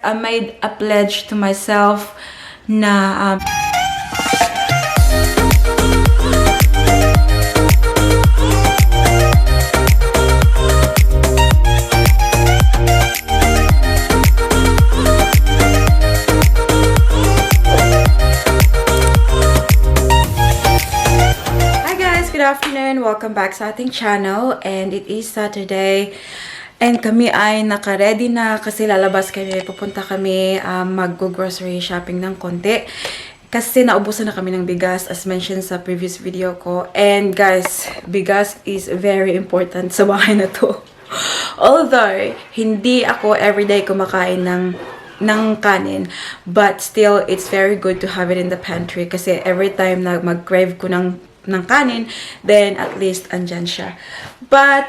I made a pledge to myself na Hi guys, good afternoon. Welcome back sa ating channel and it is Saturday. And kami ay naka-ready na kasi lalabas kami, pupunta kami mag-grocery shopping ng konti. Kasi naubusan na kami ng bigas as mentioned sa previous video ko. And guys, bigas is very important sa bahay na to. Although, hindi ako everyday kumakain ng kanin. But still, it's very good to have it in the pantry. Kasi every time na mag-crave ko ng kanin, then at least andyan siya. But,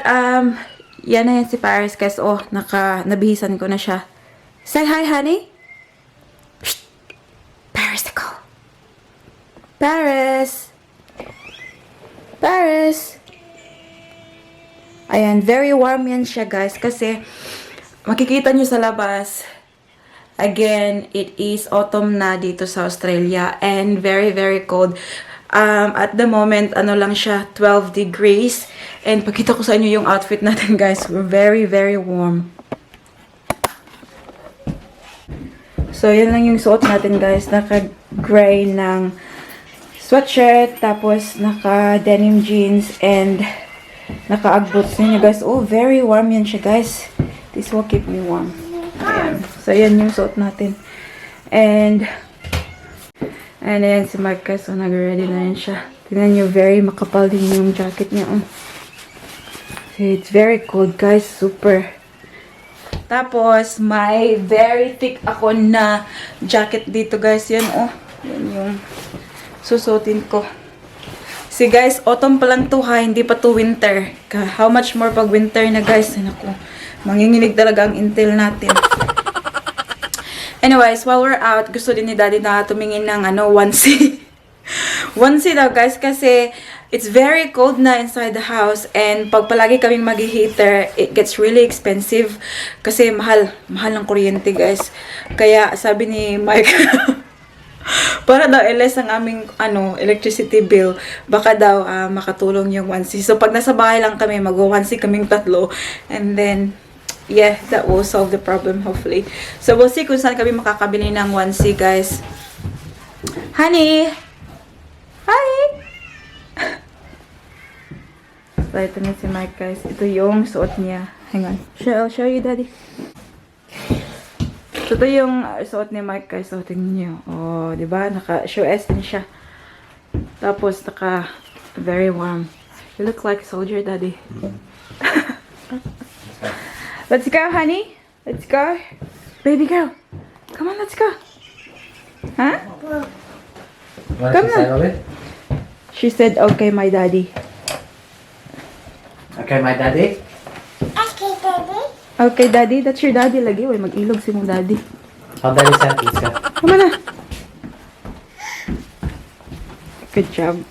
yan na yan si Paris, guys. Oh, nabihisan ko na siya. Say hi, honey. Shh. Paris, go. Paris. Paris. Ayan, very warm yan siya, guys. Kasi, makikita nyo sa labas, again, it is autumn na dito sa Australia. And very, very cold. At the moment, ano lang siya, 12 degrees. And pakita ko sa inyo yung outfit natin, guys. We're very, very warm. So, yan lang yung suot natin, guys. Naka-gray ng sweatshirt. Tapos, naka-denim jeans. And, naka-ugg boots niya, guys. Oh, very warm yan siya, guys. This will keep me warm. Ayan. So, yan yung suot natin. And ayan si Mark, guys. So, nag-ready na rin siya. Tingnan nyo, very makapal din yung jacket niya. Oh. So, it's very cold, guys. Super. Tapos, may very thick ako na jacket dito, guys. Yan, oh. Yan yung susutin ko. See, guys, autumn pa lang to, ha. Hindi pa to winter. How much more pag winter na, guys. Naku, manginginig talaga ang intel natin. Anyways, while we're out, gusto din ni Daddy na tumingin ng onesie. Onesie daw, guys, kasi it's very cold na inside the house and pag palagi kaming mag-heater, it gets really expensive kasi mahal ng kuryente, guys. Kaya sabi ni Mike, para daw less ang aming electricity bill, baka daw makatulong yung onesie. So pag nasa bahay lang kami, mag-onesie kaming tatlo and then yeah, that will solve the problem, hopefully. So, we'll see kung saan kami makakabili ng onesie, guys. Honey! Hi! So, ito na si Mike, guys. Ito yung suot niya. Hang on. I'll show you, Daddy. So, ito yung suot ni Mike, guys. So, tingnan niyo. Oh, diba? Naka-show S din siya. Tapos, very warm. You look like a soldier, Daddy. Let's go, honey. Let's go. Baby girl. Come on, let's go. Huh? Come on. She said, okay, my daddy. Okay, my daddy? Okay, Daddy. Okay, daddy. That's your daddy lagi. Uy, mag-ilog si mong daddy. How daddy said, let's go. Come on na. Good job.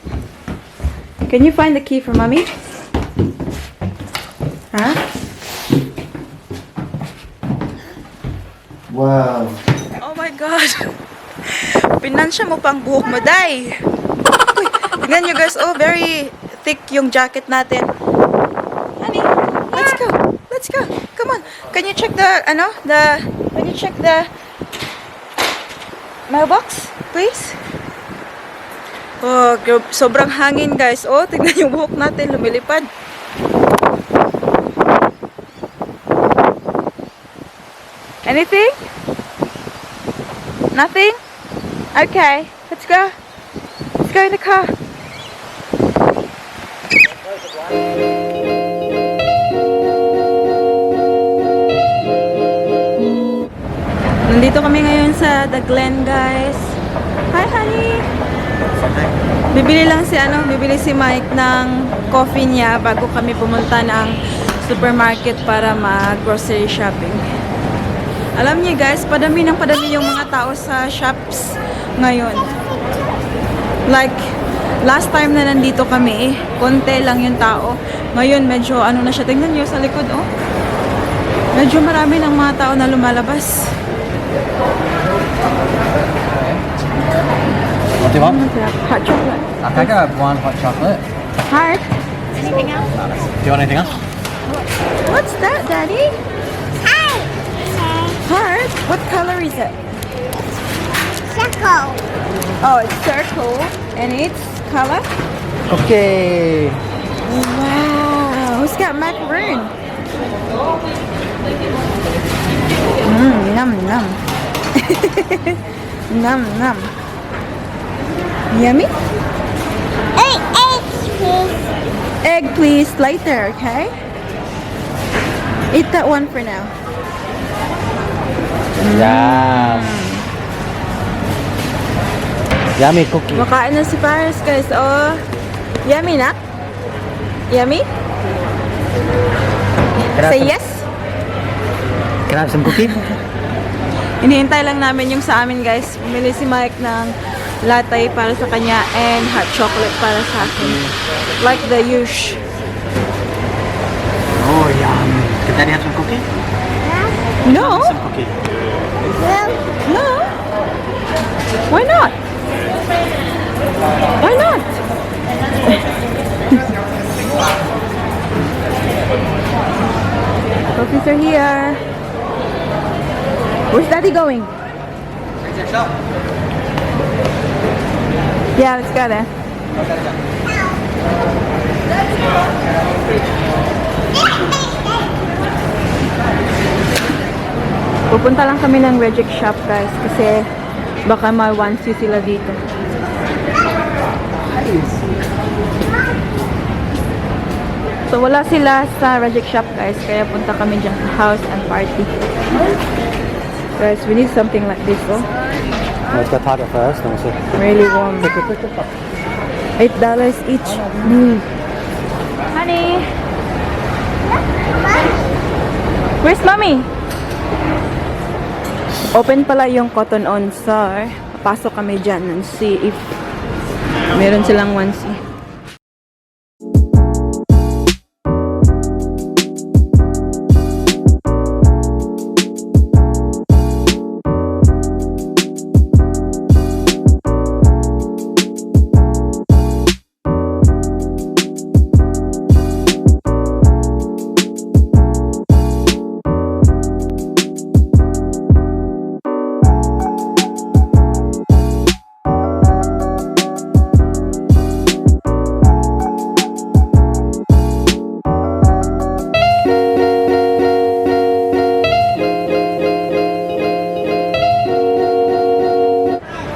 Can you find the key for mommy? Huh? Wow. Oh my God! Pinansya mo pang buhok mo, day! Uy, tignan nyo, guys. Oh, very thick yung jacket natin. Honey, let's go! Let's go! Come on! Can you check can you check the mailbox, please? Oh, sobrang hangin, guys. Oh, tignan yung buhok natin, lumilipad. Anything? Nothing? Okay, let's go. Let's go in the car. Nandito kami ngayon sa The Glen, guys. Hi, honey. Bibili si Mike ng coffee niya bago kami pumunta ng supermarket para mag-grocery shopping. Alam niyo, guys, padami yung mga tao sa shops ngayon. Like, last time na nandito kami, konti lang yung tao. Ngayon, medyo na siya. Tingnan niyo sa likod, oh. Medyo marami ng mga tao na lumalabas. What do you want? Hot chocolate. I can have one hot chocolate. Heart. Anything else? Do you want anything else? What's that, Daddy? Hi. Heart? What color is it? Circle. Oh, it's circle. And it's color? Okay. Wow. Who's got macaroon? Num num. Num num. Yummy? Hey, please. Egg, please, later, okay? Eat that one for now. Yum. Yummy cookie. Makain na si Paris, guys. Oh, yummy na? Yummy? Can I have Say some- yes? Can I have some cookie? Hinihintay lang namin yung sa amin, guys. Bumili si Mike ng latte para sa kanya and hot chocolate para sa akin. Like the usual. Oh, yum. Can Daddy have some cookie? No, Some cookie. no. Why not? Why not? Cookies are here. Where's Daddy going? Yeah, let's go there. Pupunta lang kami ng reject shop, guys, kasi baka ma-onesie sila dito. So wala sila sa reject shop, guys, kaya punta kami dyan sa house and party. Guys, we need something like this, oh. Let's go Target first. Then we'll see. Really warm. $8 each. Honey! Where's mommy? Open pala yung Cotton On, sir. Pasok kami dyan and see if meron silang onesie.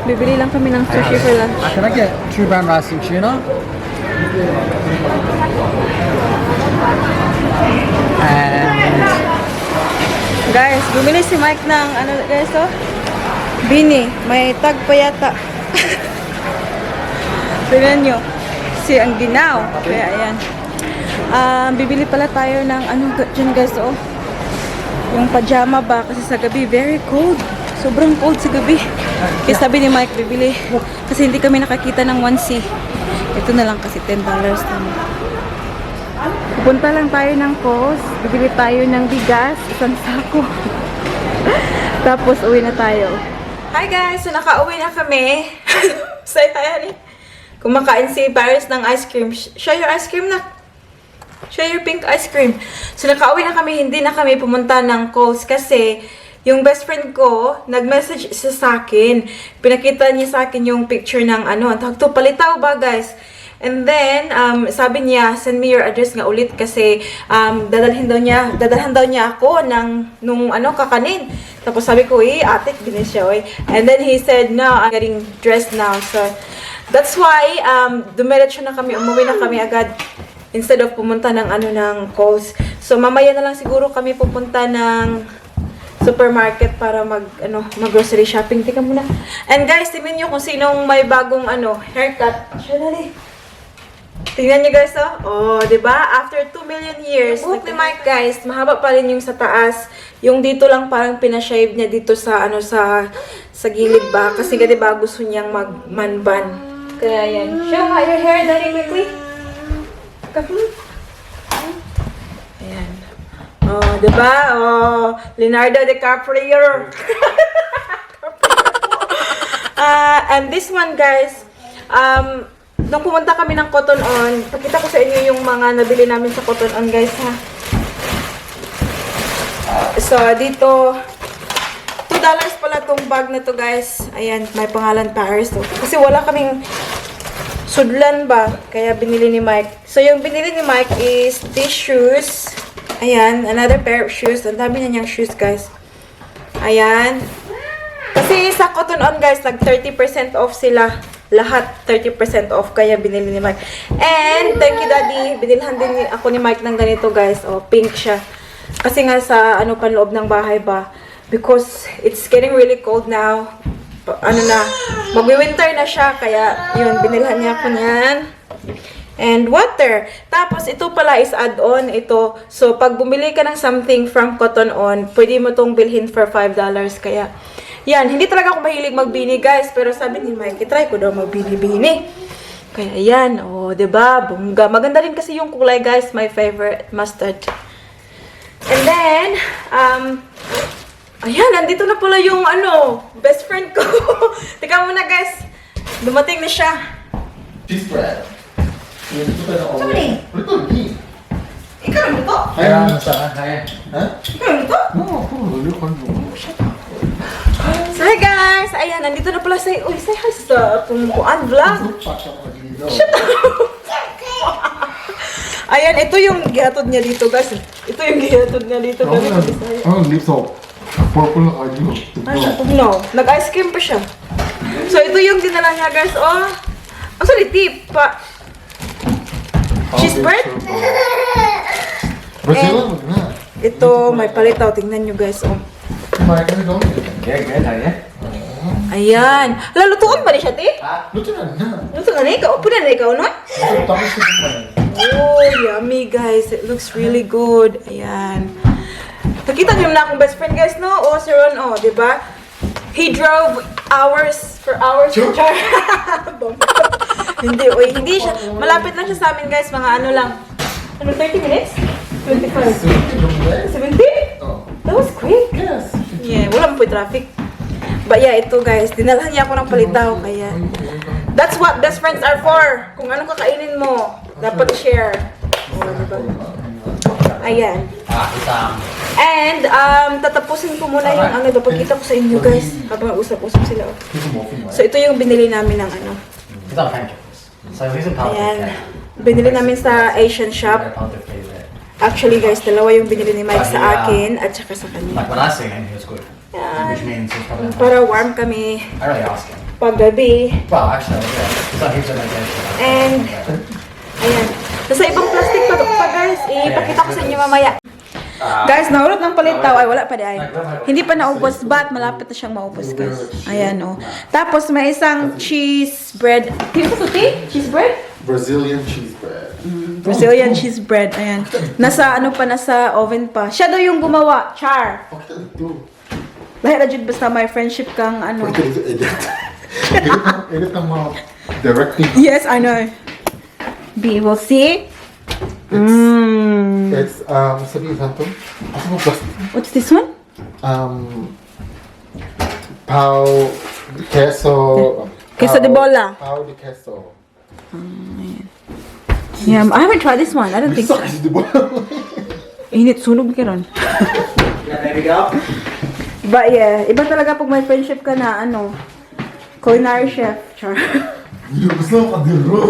Bibili lang kami ng sushi for lunch. Can I get 2 brown rice and tuna? And Guys, bumili si Mike ng ano guys, oh? Bini. May tag pa yata. Tignan nyo. Si ang ginaw. Kaya ayan. Bibili pala tayo ng ano dyan guys, oh. Yung pajama ba? Kasi sa gabi, very cold. Sobrang cold sa gabi. Kaya sabi ni Mike, bibili. Kasi hindi kami nakakita ng onesie. Ito na lang kasi $10 lang. Pupunta lang tayo ng Coles. Bibili tayo ng bigas. Isang sako. Tapos uwi na tayo. Hi guys! So nakauwi na kami. Say hi, honey. Kumakain si Paris ng ice cream. Show your ice cream na. Show your pink ice cream. So nakauwi na kami. Hindi na kami pumunta ng Coles kasi yung best friend ko, nag-message siya sa akin. Pinakita niya sa akin yung picture ng ano. Ang tawag to, palitaw ba guys? And then, sabi niya, send me your address nga ulit kasi dadalhan daw niya ako nung kakanin. Tapos sabi ko, ate, binis siya, And then he said, no, I'm getting dressed now. So, that's why, dumiretso na kami, umuwi na kami agad instead of pumunta ng Coles. So, mamaya na lang siguro kami pupunta ng supermarket para mag-grocery shopping. Tika muna. And guys, tingnan nyo kung sinong may bagong haircut. Siya dali. Tingnan nyo guys, oh. Oh, diba? After 2 million years. Buhok ni Mike, guys, mahaba pa rin yung sa taas. Yung dito lang parang pinashave niya dito sa, sa gilid ba? Kasi nga, diba, gusto niyang mag-man-ban. Kaya yan. Show how your hair, dali, quickly. Ayan. Oh, diba? Oh, Leonardo DiCaprio. And this one, guys, Nung pumunta kami ng Cotton On, pakita ko sa inyo yung mga nabili namin sa Cotton On, guys, ha. So, dito, $2 pala tong bag na to, guys. Ayan, may pangalan Paris. So, kasi wala kaming sudlan ba, kaya binili ni Mike. So, yung binili ni Mike is these shoes. Ayan, another pair of shoes. Ang dami na niyang shoes, guys. Ayan. Kasi sa Cotton On, guys, nag 30% off sila. Lahat 30% off, kaya binili ni Mike. And, thank you, Daddy. Binilhan din ako ni Mike ng ganito, guys. Oh, pink siya. Kasi nga sa, panloob ng bahay ba. Because it's getting really cold now. Magwi-winter na siya. Kaya, yun, binilhan niya ako niyan. And water. Tapos, ito pala is add-on. Ito. So, pag bumili ka ng something from Cotton On, pwede mo tong bilhin for $5. Kaya, yan. Hindi talaga ako mahilig magbini, guys. Pero sabi ni Mike, try ko daw magbini-bini. Kaya, yan. O, diba? Bongga. Maganda rin kasi yung kulay, guys. My favorite, mustard. And then, ayan, nandito na pala yung, best friend ko. Teka muna, guys. Dumating na siya. Cheese bread. Saan ni? Ito, ni. Ikaw na ito? Kaya ano sa kaya? Ha? Ikaw na ito? So, hi, guys. Ayan, nandito na pala say hi sa Pumpuan Vlog. Shut up. Ayan, ito yung gihatod niya dito, guys. Ito yung gihatod niya dito, guys. Lipso. Purple na kayo. No, nag-ice cream pa siya. So, ito yung dinala niya, guys. Oh, actually, tip pa. Cheese bread? Brazil na. Ito, may palitaw. Tingnan nyo, guys. Oh. Kumain kami doon. Yeah, good, yeah. Ayan. Lalutuan ba ni siya, ti? Luto na na. Luto na na ikaw? Puna na ikaw, no? Tapos na kumain. Oh, yummy, guys. It looks really good. Ayan. Nakita niyo na akong best friend, guys, no? Oh, si Ron, oh, di ba? He drove hours for hours to char. Hindi siya. Malapit lang siya sa amin, guys. Mga ano lang. 30 minutes? 25. 70? Oh. That was quick. Yes. Yeah, wala mo po yung traffic. But yeah, ito, guys. Dinalhan niya ako ng palitaw. Kaya, that's what best friends are for. Kung anong kakainin mo, dapat share. Oh, diba? Ayan. And, tatapusin ko muna yung papagkita ko sa inyo, guys. Habang usap-usap sila. So, ito yung binili namin ng It's not pancakes. So he's a powder Ayan. cake. Binili namin sa Asian shop. Powder favorite. Actually, guys, dalawa yung binili ni Mike sa akin at saka sa kanya. Like when I see him, he was good. Yan. Which means he's probably not. Para warm kami I really asked him. paggabi. Well, actually, yeah. He's like, he's like, And, ayan. Nasa ibang plastic pa, guys. Ipakita ko sa inyo mamaya. Guys, nahulot ng palitaw. Ay, wala pa di ay. Hindi pa naubos, but malapit na siyang maubos, guys. Ayan, oh. Tapos, may isang cheese bread. Tino ko ito, cheese bread? Brazilian cheese bread. Brazilian cheese bread. Ayan. Nasa, nasa oven pa. Siya daw yung gumawa. Char. Okay, ito. Dahil na dyan, basta may friendship kang Pwede ito edit. Edit ang mga directing. Yes, I know. B, we'll see. It's, sabihin sa ito. Asa mo plastic? What's this one? Pao de queso. Queso de bola. Pao de queso. Yeah, I haven't tried this one. I don't think so. Queso de bola. Init, sunog ka ron. Yeah, there we go. But yeah, iba talaga pag may friendship ka na, culinary chef. Char. Gusto mo kadiro.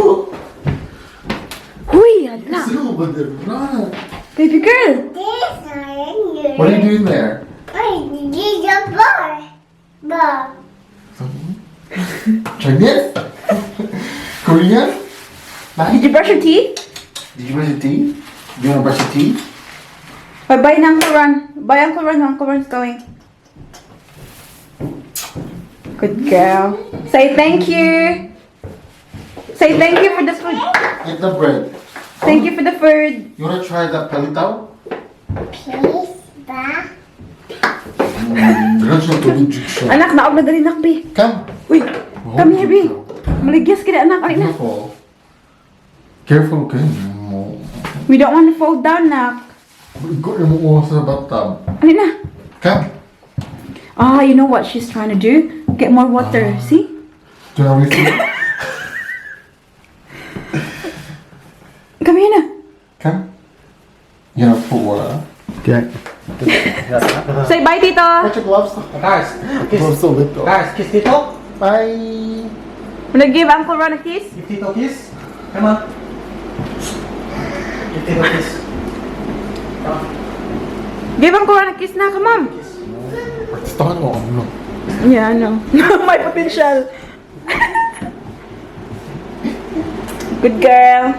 Huy, adla. Gusto mo kadiro. Baby girl. This one. What are you doing there? Wait, this is a bar. Bar. Chinese? Korean? Did you brush your teeth? Did you brush your teeth? Do you want to brush your teeth? Bye-bye na, Uncle Ron. Bye, Uncle Ron. Uncle Ron's going. Good girl. Say thank you. Say thank you for the food. Eat the bread. Thank you for the food. You want to try the palitaw? Please, ba? Ganun siya tubig siya. Anak, naog na dali, nak, B. Come. Uy, come here, B. Maligyas ka na, anak. Alina. Careful. Careful kayo. We don't want to fall down, nak. Ikot yung mukha sa bathtub. Alina. Come. Ah, you know what she's trying to do? Get more water. See? Do you know everything? Come here na. Come. You know, put water. Yeah. Say bye, Tito. Put your gloves on. Guys, kiss. Gloves so little. Guys, kiss Tito. Bye. Wanna give Uncle Ron a kiss? Give Tito kiss. Come on. Give Tito kiss. Come on. Give Uncle Ron a kiss na. Come on. Start on. No. Yeah, I know. My potential. Good girl.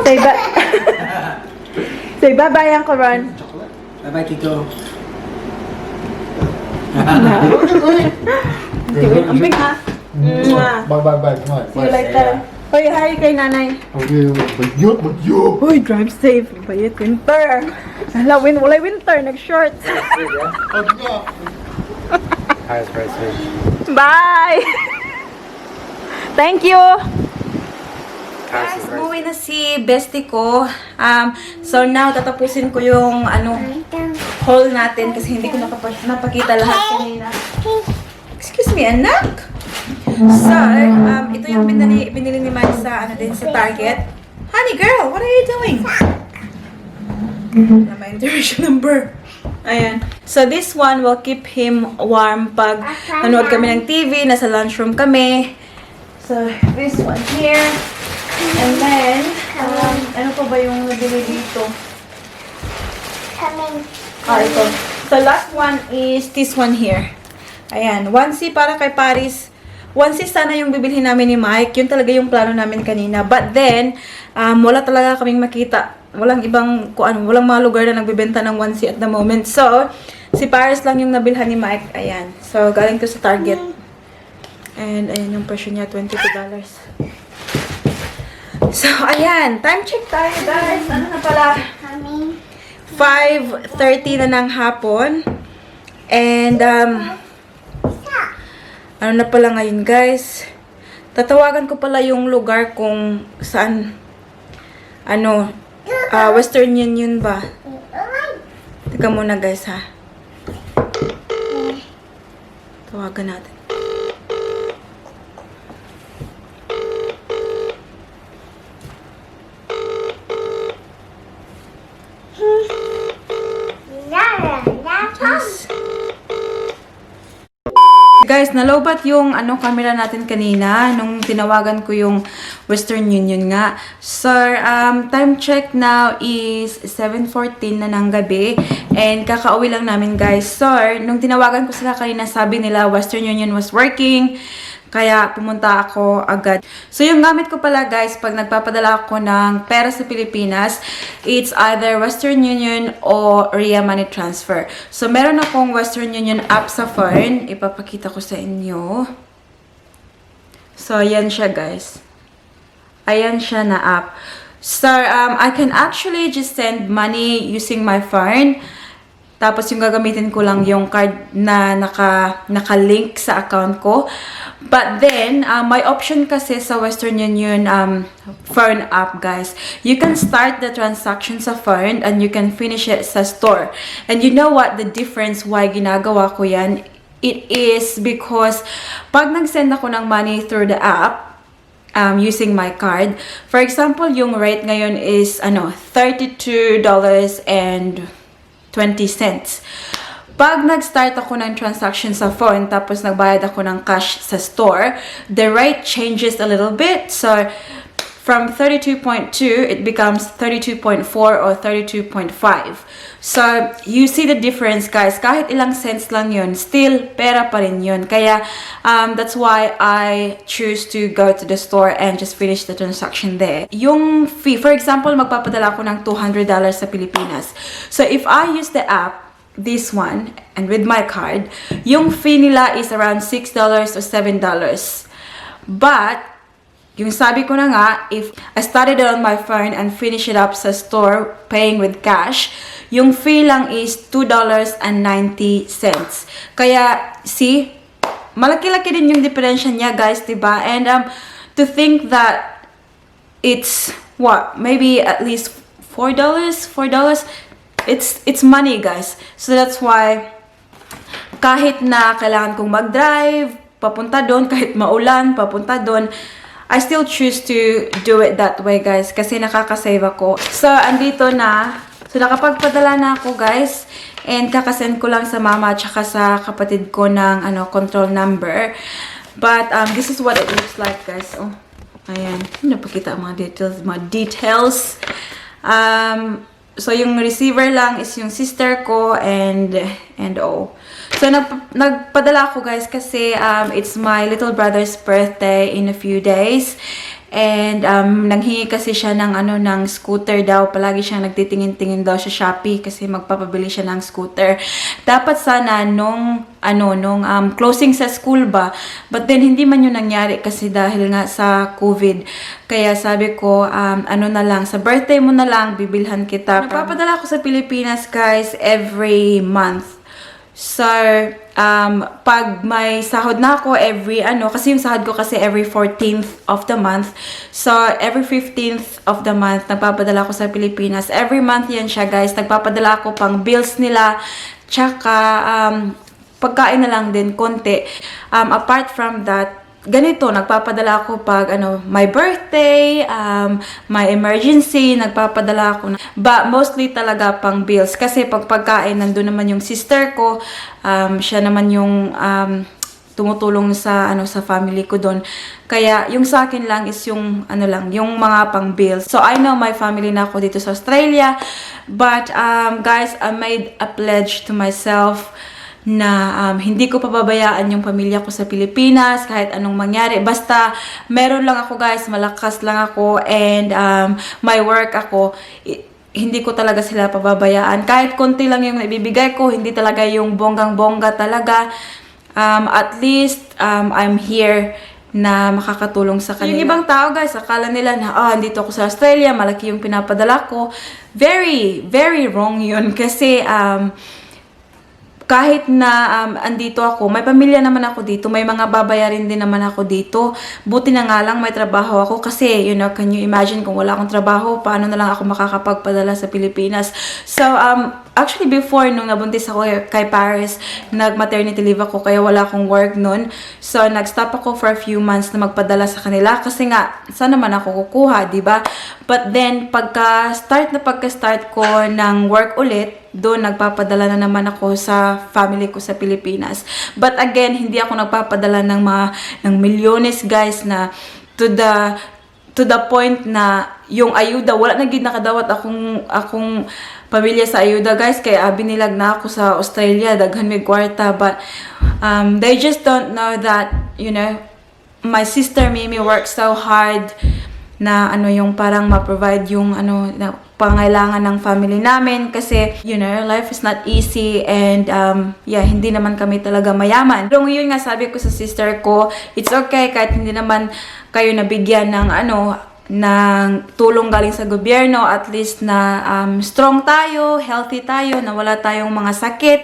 Say bye. Say bye-bye, Uncle Ron. Bye-bye, Tito. Ang big ha. Mwah. Bye, bye, bye. Come on. See you later. Hoy, hi kay nanay. Okay, but you. Hoy, drive safe. Bayit winter. Hala, walay winter. Nag-shorts. Hi, Sprite Sweet. Bye! Thank you! Hi, Guys, umuwi na si bestie ko. So now, tatapusin ko yung haul natin kasi hindi ko napakita lahat kanina. Excuse me, anak? So, ito yung binili ni Mike sa, sa Target. Honey girl, what are you doing? Wala ba intermission number? Ayan. So, this one will keep him warm pag nanood kami ng TV, nasa lunchroom kami. So, this one here. And then, ano pa ba yung nabili dito? Coming. Ito. So, last one is this one here. Ayan. Onesie para kay Paris. Onesie sana yung bibilhin namin ni Mike. Yun talaga yung plano namin kanina. But then, wala talaga kaming makita. Walang ibang, walang mga lugar na nagbibenta ng onesie at the moment. So, si Paris lang yung nabilhan ni Mike. Ayan. So, galing to sa Target. And, ayan yung presyo niya, $22. So, ayan. Time check tayo, guys. Ano na pala? Coming. 5:30 na ng hapon. And, ano na pala ngayon, guys? Tatawagan ko pala yung lugar kung saan, Western Union ba? Teka muna, guys, ha? Tawagan natin. Guys, nalobat yung camera natin kanina nung tinawagan ko yung Western Union nga. Sir, time check now is 7:14 na ng gabi and kakauwi lang namin, guys. Sir, nung tinawagan ko sila kanina, sabi nila Western Union was working. Kaya pumunta ako agad. So yung gamit ko pala, guys, pag nagpapadala ako ng pera sa Pilipinas, it's either Western Union or Ria Money Transfer. So meron akong Western Union app sa phone. Ipapakita ko sa inyo. So ayan siya, guys. Ayan siya na app. So I can actually just send money using my phone. Tapos yung gagamitin ko lang yung card na naka-link sa account ko. But then, my option kasi sa Western Union phone app, guys. You can start the transaction sa phone and you can finish it sa store. And you know what the difference why ginagawa ko yan? It is because pag nag-send ako ng money through the app, using my card, for example, yung rate ngayon is $32.20. Pag nag-start ako ng transaction sa phone, tapos nagbayad ako ng cash sa store, the rate changes a little bit. So, from 32.2, it becomes 32.4 or 32.5. So, you see the difference, guys. Kahit ilang cents lang yun, still, pera pa rin yun. Kaya, that's why I choose to go to the store and just finish the transaction there. Yung fee, for example, magpapadala ako ng $200 sa Pilipinas. So, if I use the app, this one, and with my card, yung fee nila is around $6 or $7. But, yung sabi ko na nga, if I started it on my phone and finish it up sa store, paying with cash, yung fee lang is $2.90. Kaya, see, malaki-laki din yung diferensya niya, guys, diba? And to think that it's, what, maybe at least $4? It's money, guys. So that's why kahit na kailangan kong mag-drive, papunta doon, kahit maulan, papunta doon, I still choose to do it that way, guys, kasi nakakasave ako. So, andito na. So, nakapagpadala na ako, guys. And kakasend ko lang sa mama at saka sa kapatid ko ng control number. But, this is what it looks like, guys. Oh, ayan. Napakita ang mga details. So, yung receiver lang is yung sister ko and oh. So, nagpadala ako, guys, kasi it's my little brother's birthday in a few days. And nanghingi kasi siya ng ng scooter daw. Palagi siyang nagtitingin-tingin daw sa Shopee kasi magpapabili siya ng scooter. Dapat sana nung closing sa school ba. But then hindi man yun nangyari kasi dahil nga sa COVID. Kaya sabi ko na lang, sa birthday mo na lang bibilhan kita. Nagpapadala ako sa Pilipinas, guys, every month. So, pag may sahod na ako kasi yung sahod ko kasi every 14th of the month. So, every 15th of the month, nagpapadala ako sa Pilipinas. Every month yan siya, guys. Nagpapadala ako pang bills nila. Tsaka, pagkain na lang din, konti. Apart from that, ganito, nagpapadala ako pag my birthday, my emergency, nagpapadala ako. But mostly talaga pang bills. Kasi pag pagkain, nandun naman yung sister ko. Siya naman yung tumutulong sa sa family ko doon. Kaya yung sa akin lang is yung yung mga pang bills. So I know my family na ako dito sa Australia. But guys, I made a pledge to myself na hindi ko pababayaan yung pamilya ko sa Pilipinas kahit anong mangyari. Basta meron lang ako, guys, malakas lang ako and may work ako, hindi ko talaga sila pababayaan. Kahit konti lang yung ibibigay ko, hindi talaga yung bonggang-bongga talaga. At least I'm here na makakatulong sa kanila. Yung ibang tao, guys, akala nila na dito ako sa Australia, malaki yung pinapadala ko. Very, very wrong yun kasi kahit na andito ako, may pamilya naman ako dito, may mga babayarin din naman ako dito. Buti na nga lang may trabaho ako kasi, can you imagine kung wala akong trabaho, paano na lang ako makakapagpadala sa Pilipinas. So, actually before, nung nabuntis ako kay Paris, nag-maternity leave ako kaya wala akong work nun. So, nag-stop ako for a few months na magpadala sa kanila kasi nga, saan naman ako kukuha, diba? But then, pagka-start ko ng work ulit, doon nagpapadala na naman ako sa family ko sa Pilipinas. But again, hindi ako nagpapadala ng milyones, guys, na to the point na yung ayuda, wala na gid nakadawat akong pamilya sa ayuda, guys, kaya binilag na ako sa Australia, daghan may kwarta, but they just don't know that, my sister Mimi worked so hard na yung parang ma-provide yung na pangailangan ng family namin kasi life is not easy and hindi naman kami talaga mayaman. Pero yun nga sabi ko sa sister ko, it's okay kahit hindi naman kayo nabigyan ng ng tulong galing sa gobyerno, at least na strong tayo, healthy tayo, na wala tayong mga sakit.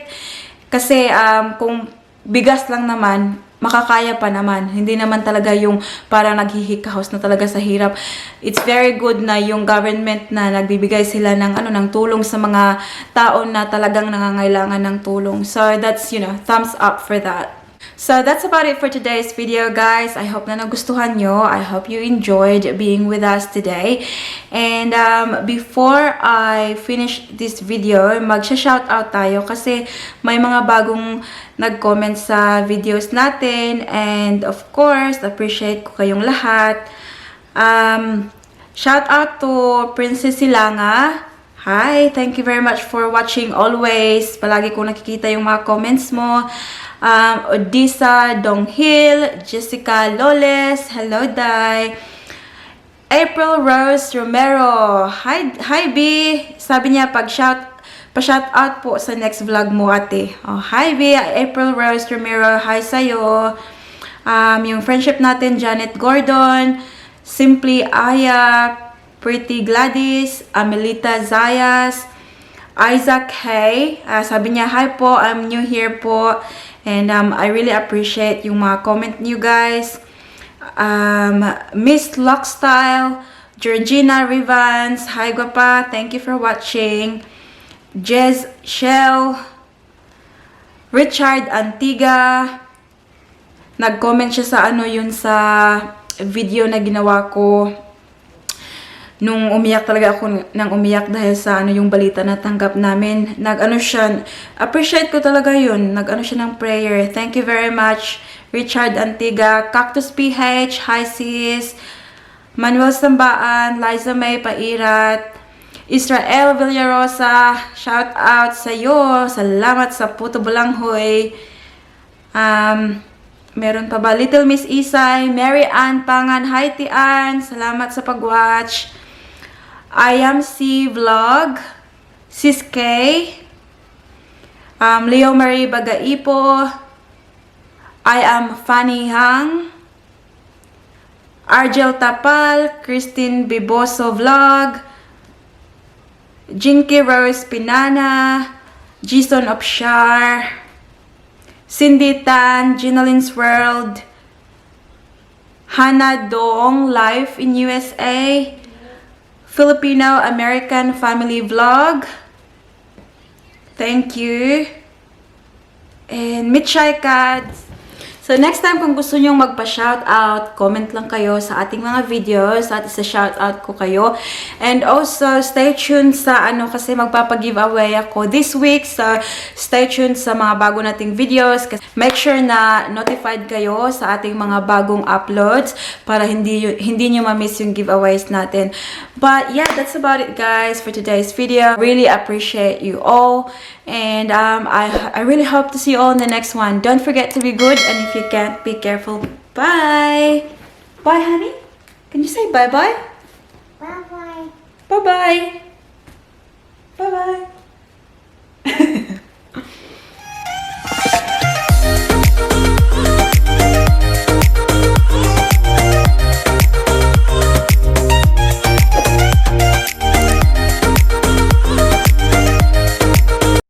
Kasi kung bigas lang naman, makakaya pa naman. Hindi naman talaga yung parang naghihikahos na talaga sa hirap. It's very good na yung government na nagbibigay sila ng ng tulong sa mga tao na talagang nangangailangan ng tulong. So that's, thumbs up for that. So that's about it for today's video, guys. I hope na nagustuhan nyo. I hope you enjoyed being with us today. And before I finish this video, magsha-shoutout tayo kasi may mga bagong nag-comment sa videos natin. And of course, appreciate ko kayong lahat. Shoutout to Princess Silanga. Hi! Thank you very much for watching always. Palagi ko nakikita yung mga comments mo. Odisa Donghil, Jessica Loles, hello Dai. April Rose Romero, hi B. Sabi niya pa-shout out po sa next vlog mo, ate. Oh, hi B, April Rose Romero, hi sa'yo. Yung friendship natin, Janet Gordon, Simply Aya, Pretty Gladys, Amelita Zayas, Isaac Hay, sabi niya, hi po, I'm new here po. And I really appreciate yung mga comment niyo, guys. Miss Lockstyle, Georgina Rivans, hi guapa, thank you for watching. Jez Shell, Richard Antiga, nag-comment siya sa ano yun sa video na ginawa ko nung umiyak talaga ako nang umiyak dahil sa ano yung balita na tanggap namin. Nag-ano siya, appreciate ko talaga yun. Nag-ano siya ng prayer. Thank you very much, Richard Antiga, Cactus PH, hi sis, Manuel Sambaan, Liza May Pairat, Israel Villarosa, shout out sa iyo. Salamat sa puto bulanghoy. Meron pa ba? Little Miss Isay, Mary Ann Pangan, hi Tian, salamat sa pag-watch. I am C Vlog, Sis K, Leo Marie Bagaipo, I am Fanny Hang, Argel Tapal, Christine Biboso Vlog, Jinky Rose Pinana, Jason Opshar, Cindy Tan, Ginaline's World, Hannah Dong, Life in USA, Filipino American Family Vlog. Thank you. And Mitchai Cats. So next time kung gusto nyong magpa-shoutout, comment lang kayo sa ating mga videos at isa-shoutout ko kayo. And also, stay tuned sa ano kasi magpapag-giveaway ako this week. So stay tuned sa mga bago nating videos. Make sure na notified kayo sa ating mga bagong uploads para hindi nyo ma-miss yung giveaways natin. But yeah, that's about it guys for today's video. Really appreciate you all. And I really hope to see you all in the next one. Don't forget to be good, and if you can't, be careful. Bye! Bye, honey? Can you say bye-bye? Bye bye. Bye-bye! Bye-bye!